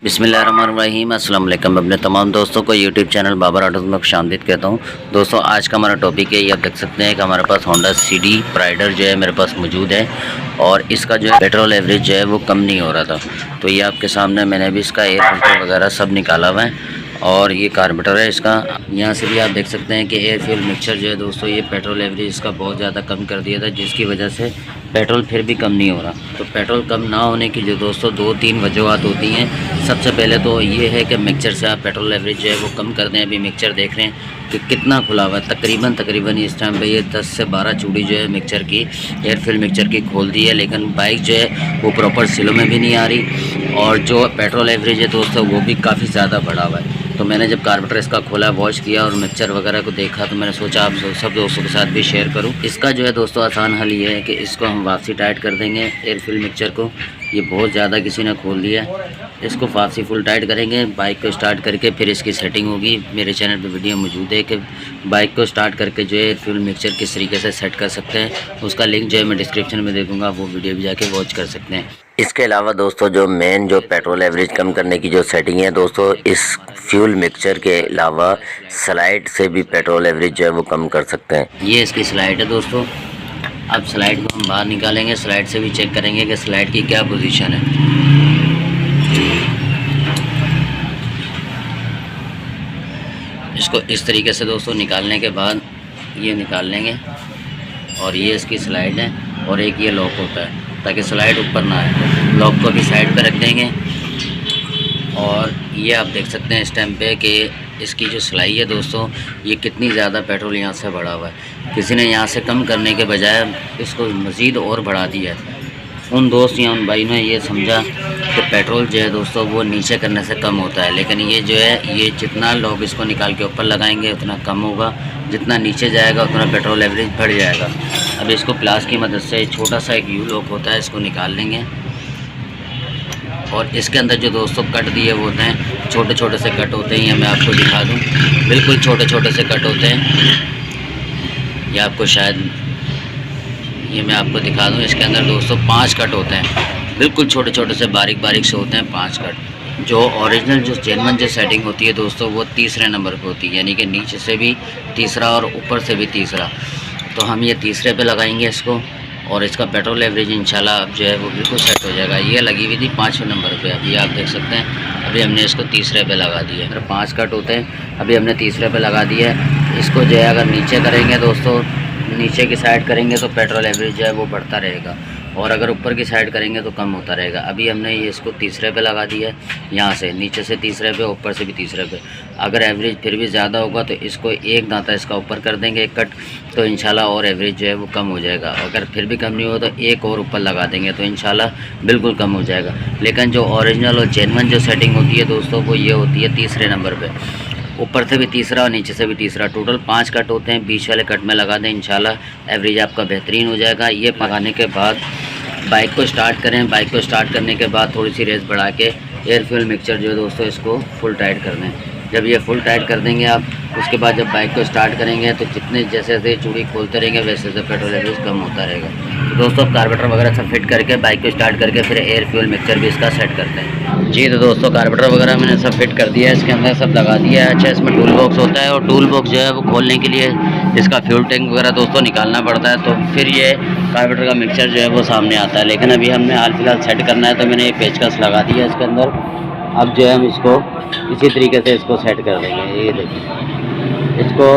बिस्मिल्लाहिर्रहमानिर्रहीम अस्सलाम वालेकुम। अपने तमाम दोस्तों को यूट्यूब चैनल बाबर ऑटोज़ में खुशामदीद कहता हूँ। दोस्तों आज का हमारा टॉपिक है, ये आप देख सकते हैं कि हमारे पास होंडा सीडी प्राइडर जो है मेरे पास मौजूद है और इसका जो है पेट्रोल एवरेज जो है वो कम नहीं हो रहा था। तो ये आपके सामने मैंने भी इसका एयर फिल्टर वगैरह सब निकाला हुआ है और ये कार्बोरेटर है इसका। यहाँ से भी आप देख सकते हैं कि एयर फ्यूल मिक्सचर जो है दोस्तों ये पेट्रोल एवरेज इसका बहुत ज़्यादा कम कर दिया था, जिसकी वजह से पेट्रोल फिर भी कम नहीं हो रहा। तो पेट्रोल कम ना होने की जो दोस्तों 2-3 वजूहत होती हैं। सबसे पहले तो ये है कि मिक्सचर से आप पेट्रोल एवरेज जो है वो कम कर दें। अभी मिक्सचर देख रहे हैं कि कितना खुला हुआ है, तकरीबन इस टाइम पे ये 10 से 12 चूड़ी जो है मिक्सचर की एयर फ्यूल मिक्सचर की खोल दी है, लेकिन बाइक जो है वो प्रॉपर सिलों में भी नहीं आ रही और जो पेट्रोल एवरेज है दोस्तों वो भी काफ़ी ज़्यादा बढ़ा हुआ है। तो मैंने जब कार्बोरेटर इसका खोला, वॉश किया और मिक्सचर वगैरह को देखा तो मैंने सोचा आप सब दोस्तों के साथ भी शेयर करूं। इसका जो है दोस्तों आसान हल ये है कि इसको हम वापसी टाइट कर देंगे एयर फ्यूल मिक्सचर को। ये बहुत ज़्यादा किसी ने खोल दिया है, इसको वापसी फुल टाइट करेंगे। बाइक को स्टार्ट करके फिर इसकी सेटिंग होगी। मेरे चैनल पे वीडियो मौजूद है कि बाइक को स्टार्ट करके जो है एयर फ्यूल मिक्सचर किस तरीके से सेट कर सकते हैं, उसका लिंक जो है मैं डिस्क्रिप्शन में दे दूँगा, वो वीडियो भी जाके वॉच कर सकते हैं। इसके अलावा दोस्तों जो मेन जो पेट्रोल एवरेज कम करने की जो सेटिंग है दोस्तों, इस फ्यूल मिक्सचर के अलावा स्लाइड से भी पेट्रोल एवरेज जो है वो कम कर सकते हैं। ये इसकी स्लाइड है दोस्तों। अब स्लाइड को हम बाहर निकालेंगे, स्लाइड से भी चेक करेंगे कि स्लाइड की क्या पोजीशन है। इसको इस तरीके से दोस्तों निकालने के बाद ये निकाल लेंगे और ये इसकी स्लाइड है और एक ये लॉक होता है ताकि स्लाइड ऊपर ना आए। लॉक को भी साइड पे रख देंगे और ये आप देख सकते हैं इस टाइम पे कि इसकी जो सिलाई है दोस्तों ये कितनी ज़्यादा पेट्रोल यहाँ से बढ़ा हुआ है। किसी ने यहाँ से कम करने के बजाय इसको मज़ीद और बढ़ा दिया है। उन दोस्त या उन भाई ने ये समझा कि पेट्रोल जो है दोस्तों वो नीचे करने से कम होता है, लेकिन ये जो है ये जितना लोग इसको निकाल के ऊपर लगाएंगे उतना कम होगा, जितना नीचे जाएगा उतना पेट्रोल एवरेज बढ़ जाएगा। अब इसको प्लास की मदद से छोटा सा एक यू लॉक होता है, इसको निकाल लेंगे और इसके अंदर जो दोस्तों कट दिए वो होते हैं, छोटे छोटे से कट होते हैं। ये मैं आपको दिखा दूँ, बिल्कुल छोटे छोटे से कट होते हैं। ये आपको शायद ये मैं आपको दिखा दूँ, इसके अंदर दोस्तों 5 कट होते हैं, बिल्कुल छोटे छोटे से बारीक से होते हैं 5 कट। जो ओरिजिनल जो जेन्युइन जो सेटिंग होती है दोस्तों वो तीसरे नंबर पे होती है, यानी कि नीचे से भी तीसरा और ऊपर से भी तीसरा। तो हम ये तीसरे पे लगाएंगे इसको और इसका पेट्रोल एवरेज इंशाल्लाह अब जो है वो बिल्कुल सेट हो जाएगा। ये लगी हुई थी 5वें नंबर पे, अभी आप देख सकते हैं अभी हमने इसको तीसरे पे लगा दिया है। 5 कट होते हैं, अभी हमने तीसरे पे लगा दिया है। इसको जो है अगर नीचे करेंगे दोस्तों, नीचे की साइड करेंगे तो पेट्रोल एवरेज जो है वो बढ़ता रहेगा और अगर ऊपर की साइड करेंगे तो कम होता रहेगा। अभी हमने ये इसको तीसरे पे लगा दिया है, यहाँ से नीचे से तीसरे पे, ऊपर से भी तीसरे पे। अगर एवरेज फिर भी ज़्यादा होगा तो इसको एक दांता इसका ऊपर कर देंगे, एक कट, तो इंशाल्लाह और एवरेज जो है वो कम हो जाएगा। अगर फिर भी कम नहीं हो तो एक और ऊपर लगा देंगे तो इंशाल्लाह बिल्कुल कम हो जाएगा। लेकिन जो ओरिजिनल और जेन्युइन जो सेटिंग होती है दोस्तों वो ये होती है तीसरे नंबर पर, ऊपर से भी तीसरा और नीचे से भी तीसरा। टोटल 5 कट होते हैं, बीच वाले कट में लगा दें, इंशाल्लाह एवरेज आपका बेहतरीन हो जाएगा। ये पकाने के बाद बाइक को स्टार्ट करें। बाइक को स्टार्ट करने के बाद थोड़ी सी रेस बढ़ा के एयर फ्यूल मिक्सचर जो है दोस्तों इसको फुल टाइट कर दें। जब ये फुल टाइट कर देंगे आप, उसके बाद जब बाइक को स्टार्ट करेंगे तो जितने जैसे जैसे चूड़ी खोलते रहेंगे वैसे वैसे पेट्रोल एवरेज कम होता रहेगा। तो दोस्तों कार्बोरेटर वगैरह सब फिट करके बाइक को स्टार्ट करके फिर एयर फ्यूल मिक्सचर भी इसका सेट करते हैं। जी तो दोस्तों कार्बोरेटर वगैरह मैंने सब फिट कर दिया है, इसके अंदर सब लगा दिया है। अच्छा, इसमें टूल बॉक्स होता है और टूल बॉक्स जो है वो खोलने के लिए इसका फ्यूल टैंक वगैरह दोस्तों निकालना पड़ता है, तो फिर ये कार्बोरेटर का मिक्सचर जो है वो सामने आता है। लेकिन अभी हमने हाल फिलहाल सेट करना है तो मैंने ये पेचकस लगा दिया है इसके अंदर। अब जो है हम इसको इसी तरीके से इसको सेट कर देंगे। ये देखिए, इसको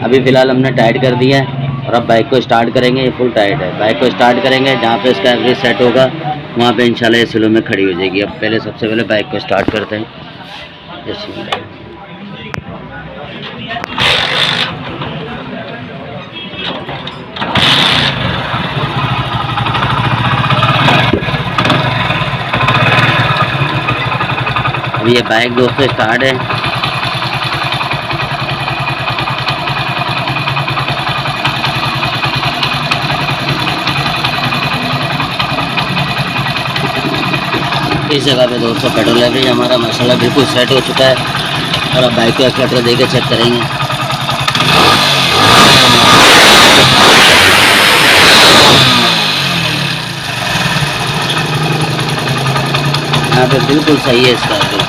अभी फ़िलहाल हमने टाइट कर दिया है और अब बाइक को स्टार्ट करेंगे। ये फुल टाइट है, बाइक को स्टार्ट करेंगे, जहाँ पे इसका एवरेज सेट होगा वहाँ पे इंशाल्लाह ये स्लो में खड़ी हो जाएगी। अब पहले सबसे पहले बाइक को स्टार्ट करते हैं। अब ये बाइक दोस्तों स्टार्ट है। इस जगह पे दोस्तों पेट्रोल एवरेज हमारा माशाल्लाह बिल्कुल सेट हो चुका है और अब बाइक को एक्सीलेटर देके चेक करेंगे। यहाँ पे बिल्कुल सही है इसका।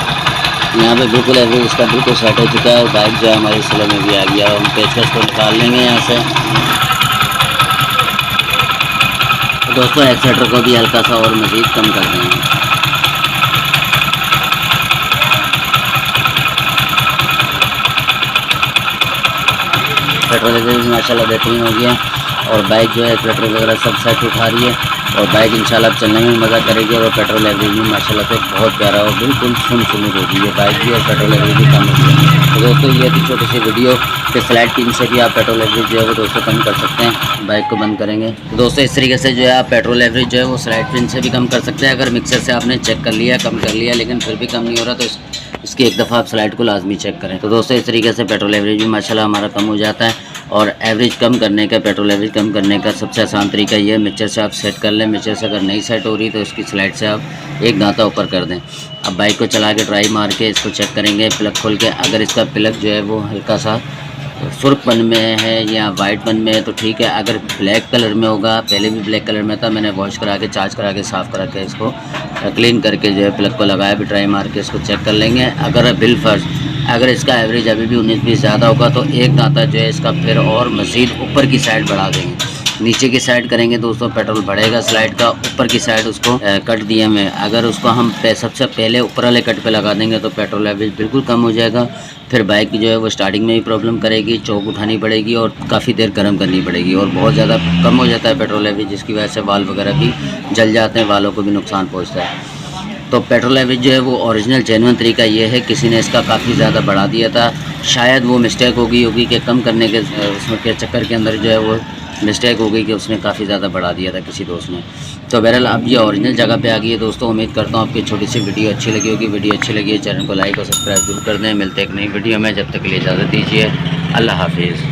यहाँ पे बिल्कुल एवरेज इसका बिल्कुल सेट हो चुका है। बाइक जो है हमारी स्लो में भी आ गया है। हम पेचकस को निकाल लेंगे यहाँ से। तो दोस्तों एक्सीलेटर को भी हल्का सा और मज़ीद कम कर देंगे। पेट्रोल भी माशाल्लाह बेहतरीन हो गया और बाइक जो है एक्सीलेटर वगैरह सब सेट उठा रही है और बाइक इंशाल्लाह चलने में मज़ा करेगी और पेट्रोल एवरेज भी माशाल्लाह से बहुत प्यारा और बिल्कुल स्मूथ हो गई है बाइक भी और पेट्रोल एवरेज भी कम हो गया। तो दोस्तों ये थी छोटी सी वीडियो कि स्लाइड पिन से भी आप पेट्रोल एवरेज जो है वो दोस्तों कम कर सकते हैं। बाइक को बंद करेंगे तो दोस्तों इस तरीके से जो है आप पेट्रोल एवरेज जो है वो स्लाइड पिन से भी कम कर सकते हैं। अगर मिक्सर से आपने चेक कर लिया, कम कर लिया, लेकिन फिर भी कम नहीं हो रहा तो इसकी एक दफ़ा आप स्लाइड को लाजमी चेक करें। तो दोस्तों इस तरीके से पेट्रोल एवरेज भी माशाल्लाह हमारा कम हो जाता है। और एवरेज कम करने का, पेट्रोल एवरेज कम करने का सबसे आसान तरीका ये है, मिक्सर से आप सेट कर लें। मिक्सर से अगर नहीं सेट हो रही तो इसकी स्लाइड से आप एक दांता ऊपर कर दें। अब बाइक को चला के ड्राइव मार के इसको चेक करेंगे प्लग खोल के। अगर इसका प्लग जो है वो हल्का सा सुर्खपन में है या वाइटपन में है तो ठीक है। अगर ब्लैक कलर में होगा, पहले भी ब्लैक कलर में था, मैंने वॉश करा के, चार्ज करा के, साफ़ करा के इसको क्लीन करके जो है प्लग को लगाया, भी ड्राई मार के इसको चेक कर लेंगे। अगर बिलफर्ज अगर इसका एवरेज अभी भी 19-20 ज़्यादा होगा तो एक दांता जो है इसका फिर और मज़ीद ऊपर की साइड बढ़ा देंगे। नीचे की साइड करेंगे दोस्तों पेट्रोल बढ़ेगा स्लाइड का, ऊपर की साइड उसको कट दिए में अगर उसको हम सबसे पहले ऊपर वाले कट पे लगा देंगे तो पेट्रोल एवरेज बिल्कुल कम हो जाएगा। फिर बाइक जो है वो स्टार्टिंग में भी प्रॉब्लम करेगी, चौक उठानी पड़ेगी और काफ़ी देर गर्म करनी पड़ेगी और बहुत ज़्यादा कम हो जाता है पेट्रोल एवरेज, जिसकी वजह से वाल वगैरह भी जल जाते हैं, वालों को भी नुकसान पहुँचता है। तो पेट्रोल एवरेज जो है वो ओरिजिनल जेन्युइन तरीका ये है, किसी ने इसका काफ़ी ज़्यादा बढ़ा दिया था, शायद वो मिस्टेक होगी कि कम करने के उसमें के चक्कर के अंदर जो है वो मिस्टेक हो गई कि उसने काफ़ी ज़्यादा बढ़ा दिया था किसी दोस्त ने। तो बहरहाल अब ये ओरिजिनल जगह पे आ गई है दोस्तों। उम्मीद करता हूँ आपकी छोटी सी वीडियो अच्छी लगी होगी। वीडियो अच्छी लगी है चैनल को लाइक और सब्सक्राइब जरूर कर दें। मिलते हैं एक नई वीडियो में, जब तक के लिए इजाज़त दीजिए। अल्लाह हाफिज़।